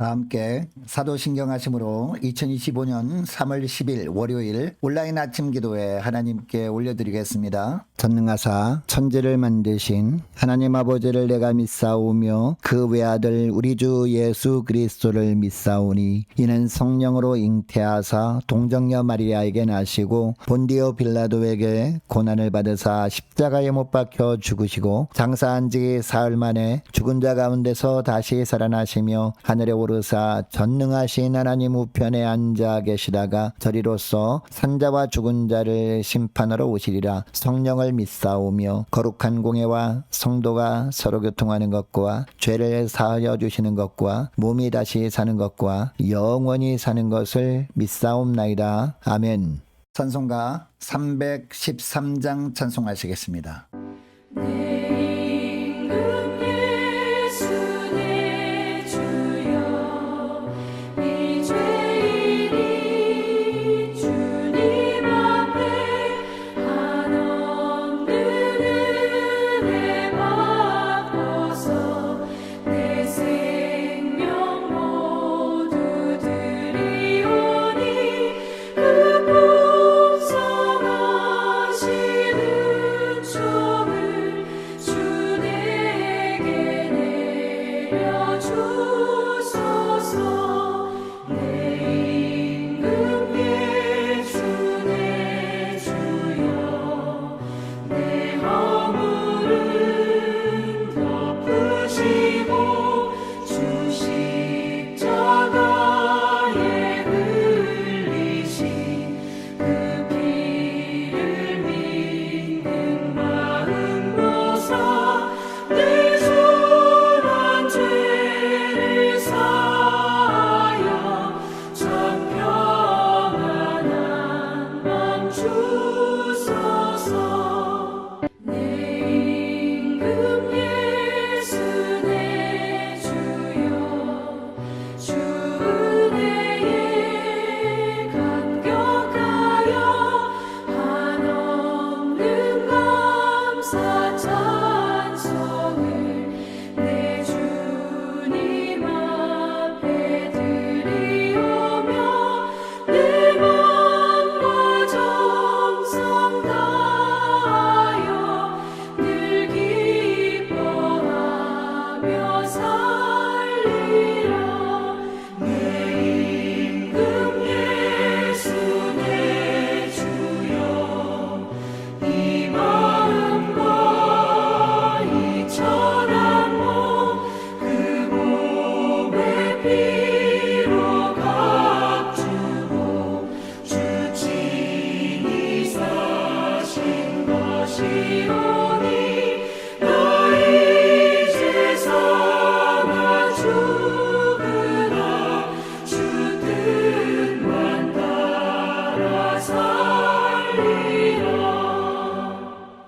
다 함께 사도신경하심으로 2025년 3월 10일 월요일 온라인 아침 기도에 하나님께 올려드리겠습니다. 전능하사 천지를 만드신 하나님 아버지를 내가 믿사오며 그 외아들 우리 주 예수 그리스도를 믿사오니 이는 성령으로 잉태하사 동정녀 마리아에게 나시고 본디오 빌라도에게 고난을 받으사 십자가에 못 박혀 죽으시고 장사한 지 사흘 만에 죽은 자 가운데서 다시 살아나시며 하늘에 오르사 전능하신 하나님 우편에 앉아 계시다가 저리로서 산자와 죽은 자를 심판하러 오시리라. 성령을 믿사오며 거룩한 공예와 성도가 서로 교통하는 것과 죄를 사하여 주시는 것과 몸이 다시 사는 것과 영원히 사는 것을 믿사옵나이다. 아멘. 찬송가 313장 찬송하시겠습니다.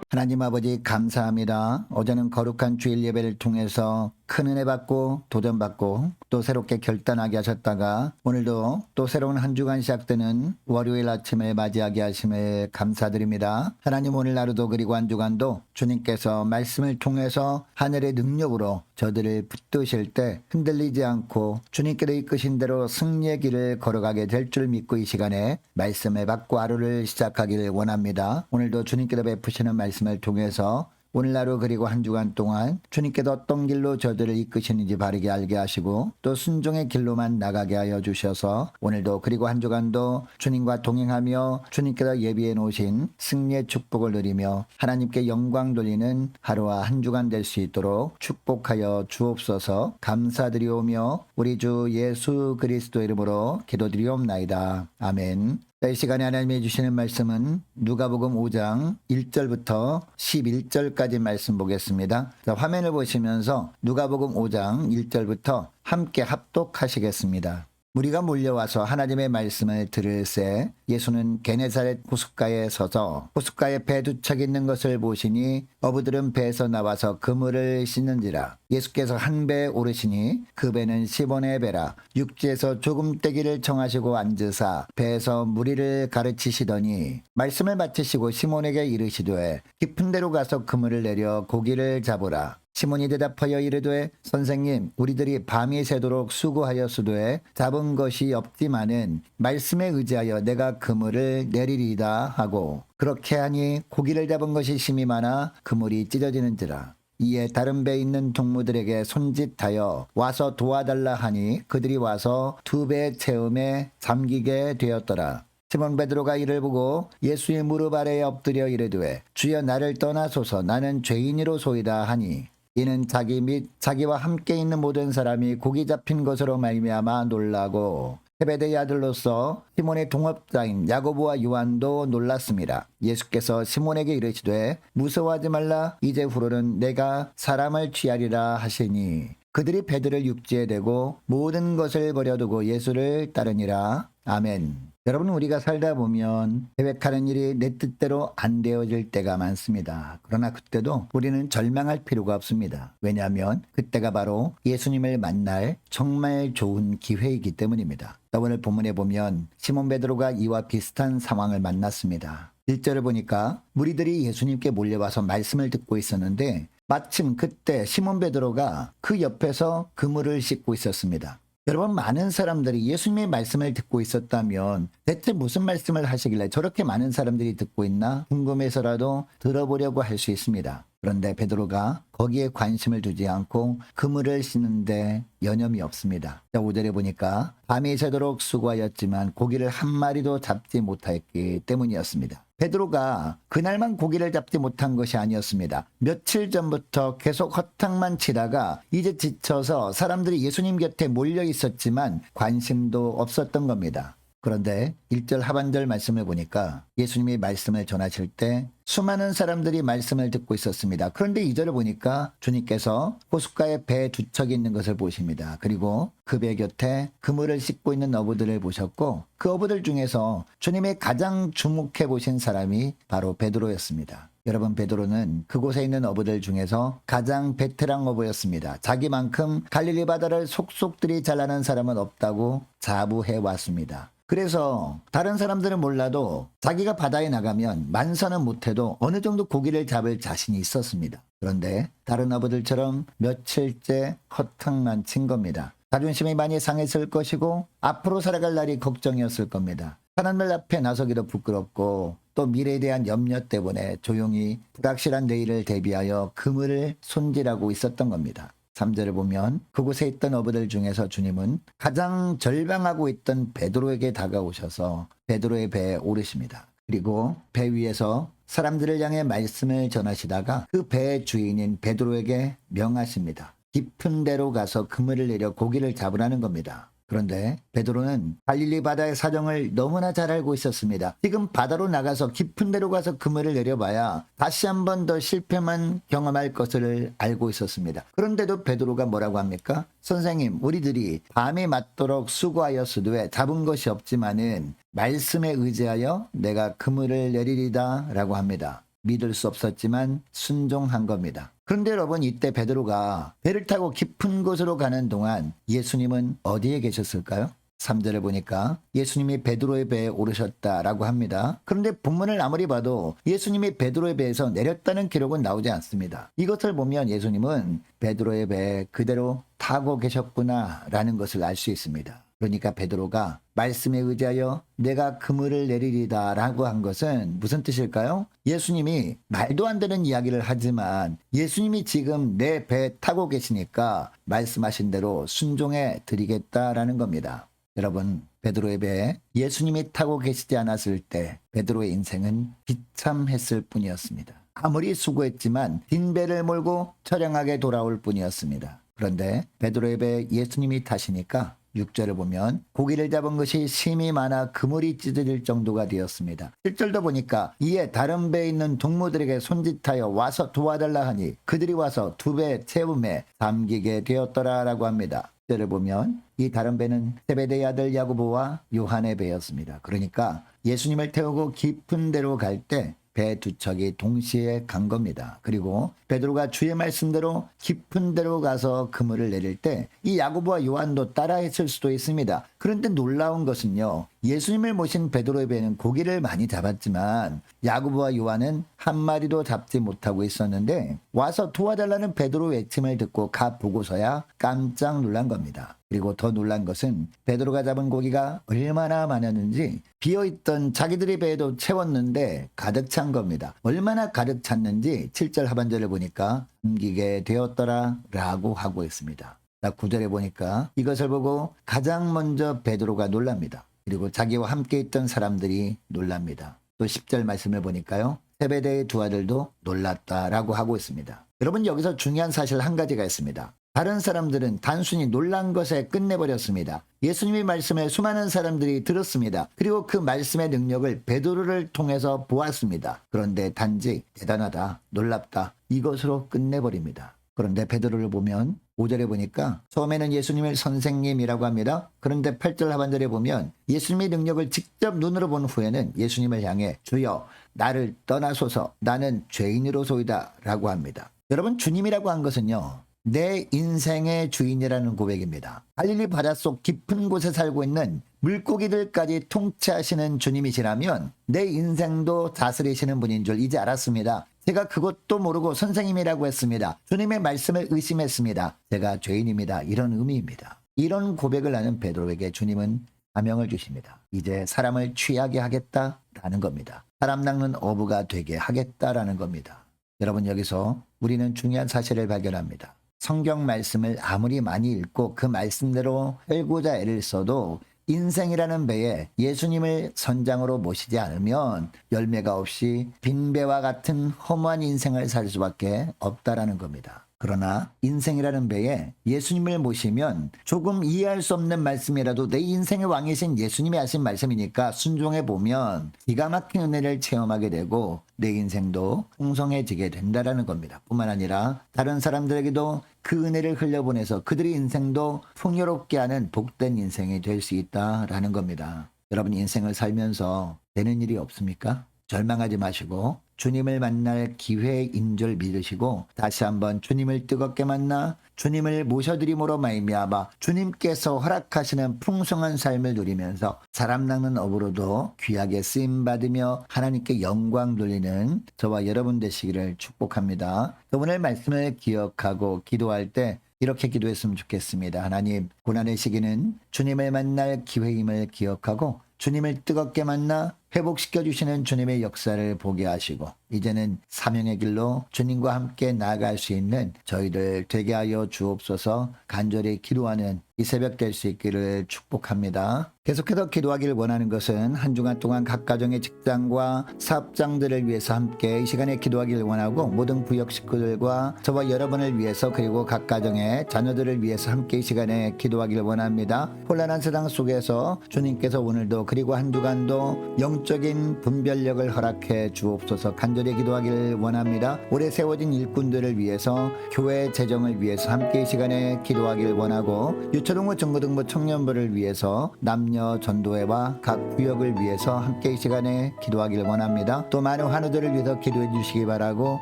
하나님 아버지 감사합니다. 어제는 거룩한 주일 예배를 통해서 큰 은혜 받고 도전받고 또 새롭게 결단하게 하셨다가 오늘도 또 새로운 한 주간 시작되는 월요일 아침을 맞이하게 하심을 감사드립니다. 하나님 오늘 하루도 그리고 한 주간도 주님께서 말씀을 통해서 하늘의 능력으로 저들을 붙드실 때 흔들리지 않고 주님께로 이끄신 대로 승리의 길을 걸어가게 될 줄 믿고 이 시간에 말씀을 받고 하루를 시작하기를 원합니다. 오늘도 주님께로 베푸시는 말씀을 통해서 오늘 하루 그리고 한 주간 동안 주님께서 어떤 길로 저들을 이끄시는지 바르게 알게 하시고 또 순종의 길로만 나가게 하여 주셔서 오늘도 그리고 한 주간도 주님과 동행하며 주님께서 예비해 놓으신 승리의 축복을 누리며 하나님께 영광 돌리는 하루와 한 주간 될 수 있도록 축복하여 주옵소서. 감사드리오며 우리 주 예수 그리스도 이름으로 기도드리옵나이다. 아멘. 이 시간에 하나님이 주시는 말씀은 누가복음 5장 1절부터 11절까지 말씀 보겠습니다. 자, 화면을 보시면서 누가복음 5장 1절부터 함께 합독하시겠습니다. 무리가 몰려와서 하나님의 말씀을 들을새 예수는 게네사렛 호숫가에 서서 호숫가에 배 두 척 있는 것을 보시니 어부들은 배에서 나와서 그물을 씻는지라. 예수께서 한 배에 오르시니 그 배는 시몬의 배라. 육지에서 조금 떼기를 청하시고 앉으사 배에서 무리를 가르치시더니 말씀을 마치시고 시몬에게 이르시되 깊은 데로 가서 그물을 내려 고기를 잡으라. 시몬이 대답하여 이르되 선생님 우리들이 밤이 새도록 수고하였으되 잡은 것이 없지만은 말씀에 의지하여 내가 그물을 내리리이다 하고 그렇게 하니 고기를 잡은 것이 심히 많아 그물이 찢어지는지라. 이에 다른 배에 있는 동무들에게 손짓하여 와서 도와달라 하니 그들이 와서 2배 채움에 잠기게 되었더라. 시몬 베드로가 이를 보고 예수의 무릎 아래에 엎드려 이르되 주여 나를 떠나소서 나는 죄인이로소이다 하니 이는 자기 및 자기와 함께 있는 모든 사람이 고기 잡힌 것으로 말미암아 놀라고 세베대의 아들로서 시몬의 동업자인 야고보와 요한도 놀랐습니다. 예수께서 시몬에게 이르시되 무서워하지 말라 이제 후로는 내가 사람을 취하리라 하시니 그들이 배들을 육지에 대고 모든 것을 버려두고 예수를 따르니라. 아멘. 여러분 우리가 살다 보면 계획하는 일이 내 뜻대로 안 되어질 때가 많습니다. 그러나 그때도 우리는 절망할 필요가 없습니다. 왜냐하면 그때가 바로 예수님을 만날 정말 좋은 기회이기 때문입니다. 오늘 본문에 보면 시몬 베드로가 이와 비슷한 상황을 만났습니다. 1절을 보니까 무리들이 예수님께 몰려와서 말씀을 듣고 있었는데 마침 그때 시몬 베드로가 그 옆에서 그물을 씻고 있었습니다. 여러분 많은 사람들이 예수님의 말씀을 듣고 있었다면 대체 무슨 말씀을 하시길래 저렇게 많은 사람들이 듣고 있나 궁금해서라도 들어보려고 할 수 있습니다. 그런데 베드로가 거기에 관심을 두지 않고 그물을 씻는데 여념이 없습니다. 5절에 보니까 밤이 새도록 수고하였지만 고기를 한 마리도 잡지 못했기 때문이었습니다. 베드로가 그날만 고기를 잡지 못한 것이 아니었습니다. 며칠 전부터 계속 허탕만 치다가 이제 지쳐서 사람들이 예수님 곁에 몰려 있었지만 관심도 없었던 겁니다. 그런데 1절 하반절 말씀을 보니까 예수님이 말씀을 전하실 때 수많은 사람들이 말씀을 듣고 있었습니다. 그런데 2절을 보니까 주님께서 호숫가에 배 2척이 있는 것을 보십니다. 그리고 그 배 곁에 그물을 씻고 있는 어부들을 보셨고 그 어부들 중에서 주님이 가장 주목해 보신 사람이 바로 베드로였습니다. 여러분 베드로는 그곳에 있는 어부들 중에서 가장 베테랑 어부였습니다. 자기만큼 갈릴리 바다를 속속들이 잘 아는 사람은 없다고 자부해 왔습니다. 그래서 다른 사람들은 몰라도 자기가 바다에 나가면 만선은 못해도 어느 정도 고기를 잡을 자신이 있었습니다. 그런데 다른 어부들처럼 며칠째 허탕만 친 겁니다. 자존심이 많이 상했을 것이고 앞으로 살아갈 날이 걱정이었을 겁니다. 하나님 앞에 나서기도 부끄럽고 또 미래에 대한 염려 때문에 조용히 불확실한 내일을 대비하여 그물을 손질하고 있었던 겁니다. 3절을 보면 그곳에 있던 어부들 중에서 주님은 가장 절망하고 있던 베드로에게 다가오셔서 베드로의 배에 오르십니다. 그리고 배 위에서 사람들을 향해 말씀을 전하시다가 그 배의 주인인 베드로에게 명하십니다. 깊은 데로 가서 그물을 내려 고기를 잡으라는 겁니다. 그런데 베드로는 갈릴리 바다의 사정을 너무나 잘 알고 있었습니다. 지금 바다로 나가서 깊은 데로 가서 그물을 내려봐야 다시 한 번 더 실패만 경험할 것을 알고 있었습니다. 그런데도 베드로가 뭐라고 합니까? 선생님, 우리들이 밤이 맞도록 수고하였으되 잡은 것이 없지만은 말씀에 의지하여 내가 그물을 내리리다 라고 합니다. 믿을 수 없었지만 순종한 겁니다. 그런데 여러분 이때 베드로가 배를 타고 깊은 곳으로 가는 동안 예수님은 어디에 계셨을까요? 3절을 보니까 예수님이 베드로의 배에 오르셨다라고 합니다. 그런데 본문을 아무리 봐도 예수님이 베드로의 배에서 내렸다는 기록은 나오지 않습니다. 이것을 보면 예수님은 베드로의 배에 그대로 타고 계셨구나라는 것을 알 수 있습니다. 그러니까 베드로가 말씀에 의지하여 내가 그물을 내리리다 라고 한 것은 무슨 뜻일까요? 예수님이 말도 안 되는 이야기를 하지만 예수님이 지금 내 배 타고 계시니까 말씀하신 대로 순종해 드리겠다라는 겁니다. 여러분 베드로의 배에 예수님이 타고 계시지 않았을 때 베드로의 인생은 비참했을 뿐이었습니다. 아무리 수고했지만 빈 배를 몰고 처량하게 돌아올 뿐이었습니다. 그런데 베드로의 배에 예수님이 타시니까 6절을 보면 고기를 잡은 것이 심히 많아 그물이 찢어질 정도가 되었습니다. 7절도 보니까 이에 다른 배에 있는 동무들에게 손짓하여 와서 도와달라 하니 그들이 와서 2배 채움에 잠기게 되었더라라고 합니다. 10절을 보면 이 다른 배는 세베대의 아들 야고보와 요한의 배였습니다. 그러니까 예수님을 태우고 깊은 데로 갈 때 배 두 척이 동시에 간 겁니다. 그리고 베드로가 주의 말씀대로 깊은 데로 가서 그물을 내릴 때 이 야고보와 요한도 따라했을 수도 있습니다. 그런데 놀라운 것은요, 예수님을 모신 베드로의 배는 고기를 많이 잡았지만 야고보와 요한은 한 마리도 잡지 못하고 있었는데 와서 도와달라는 베드로 외침을 듣고 가 보고서야 깜짝 놀란 겁니다. 그리고 더 놀란 것은 베드로가 잡은 고기가 얼마나 많았는지 비어있던 자기들의 배에도 채웠는데 가득 찬 겁니다. 얼마나 가득 찼는지 7절 하반절을 보니까 숨기게 되었더라 라고 하고 있습니다. 9절에 보니까 이것을 보고 가장 먼저 베드로가 놀랍니다. 그리고 자기와 함께 있던 사람들이 놀랍니다. 또 10절 말씀을 보니까요, 세베대의 두 아들도 놀랐다라고 하고 있습니다. 여러분, 여기서 중요한 사실 한 가지가 있습니다. 다른 사람들은 단순히 놀란 것에 끝내버렸습니다. 예수님의 말씀을 수많은 사람들이 들었습니다. 그리고 그 말씀의 능력을 베드로를 통해서 보았습니다. 그런데 단지 대단하다, 놀랍다 이것으로 끝내버립니다. 그런데 베드로를 보면 5절에 보니까 처음에는 예수님을 선생님이라고 합니다. 그런데 8절 하반절에 보면 예수님의 능력을 직접 눈으로 본 후에는 예수님을 향해 주여 나를 떠나소서 나는 죄인으로소이다 라고 합니다. 여러분, 주님이라고 한 것은요, 내 인생의 주인이라는 고백입니다. 갈릴리 바닷속 깊은 곳에 살고 있는 물고기들까지 통치하시는 주님이시라면 내 인생도 다스리시는 분인 줄 이제 알았습니다. 제가 그것도 모르고 선생님이라고 했습니다. 주님의 말씀을 의심했습니다. 제가 죄인입니다. 이런 의미입니다. 이런 고백을 하는 베드로에게 주님은 사명을 주십니다. 이제 사람을 취하게 하겠다라는 겁니다. 사람 낚는 어부가 되게 하겠다라는 겁니다. 여러분, 여기서 우리는 중요한 사실을 발견합니다. 성경 말씀을 아무리 많이 읽고 그 말씀대로 살고자 애를 써도 인생이라는 배에 예수님을 선장으로 모시지 않으면 열매가 없이 빈배와 같은 허무한 인생을 살 수밖에 없다라는 겁니다. 그러나 인생이라는 배에 예수님을 모시면 조금 이해할 수 없는 말씀이라도 내 인생의 왕이신 예수님이 하신 말씀이니까 순종해 보면 기가 막힌 은혜를 체험하게 되고 내 인생도 풍성해지게 된다라는 겁니다. 뿐만 아니라 다른 사람들에게도 그 은혜를 흘려보내서 그들의 인생도 풍요롭게 하는 복된 인생이 될 수 있다라는 겁니다. 여러분, 인생을 살면서 되는 일이 없습니까? 절망하지 마시고 주님을 만날 기회인 줄 믿으시고 다시 한번 주님을 뜨겁게 만나 주님을 모셔드림으로 말미암아 주님께서 허락하시는 풍성한 삶을 누리면서 사람 낚는 업으로도 귀하게 쓰임받으며 하나님께 영광 돌리는 저와 여러분 되시기를 축복합니다. 오늘 말씀을 기억하고 기도할 때 이렇게 기도했으면 좋겠습니다. 하나님, 고난의 시기는 주님을 만날 기회임을 기억하고 주님을 뜨겁게 만나 회복시켜 주시는 주님의 역사를 보게 하시고 이제는 사명의 길로 주님과 함께 나아갈 수 있는 저희들 되게 하여 주옵소서. 간절히 기도하는 이 새벽 될 수 있기를 축복합니다. 계속해서 기도하기를 원하는 것은 한 주간 동안 각 가정의 직장과 사업장들을 위해서 함께 이 시간에 기도하기를 원하고 모든 부역 식구들과 저와 여러분을 위해서 그리고 각 가정의 자녀들을 위해서 함께 이 시간에 기도하기를 원합니다. 혼란한 세상 속에서 주님께서 오늘도 그리고 한 주간도 영적인 분별력을 허락해 주옵소서. 간절히 기도하기를 원합니다. 오래 세워진 일꾼들을 위해서 교회 재정을 위해서 함께 이 시간에 기도하기를 원하고 유초등부 중고등부 청년부를 위해서 남녀 전도회와 각 구역을 위해서 함께 이 시간에 기도하기를 원합니다. 또 많은 환우들을 위해서 기도해 주시기 바라고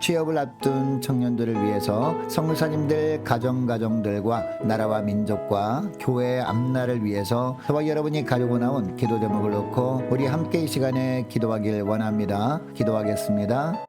취업을 앞둔 청년들을 위해서 성교사님들 가정들과 나라와 민족과 교회의 앞날을 위해서 저와 여러분이 가지고 나온 기도 제목을 놓고 우리 함께 이 시간에 기도하기를 원합니다. 기도하겠습니다.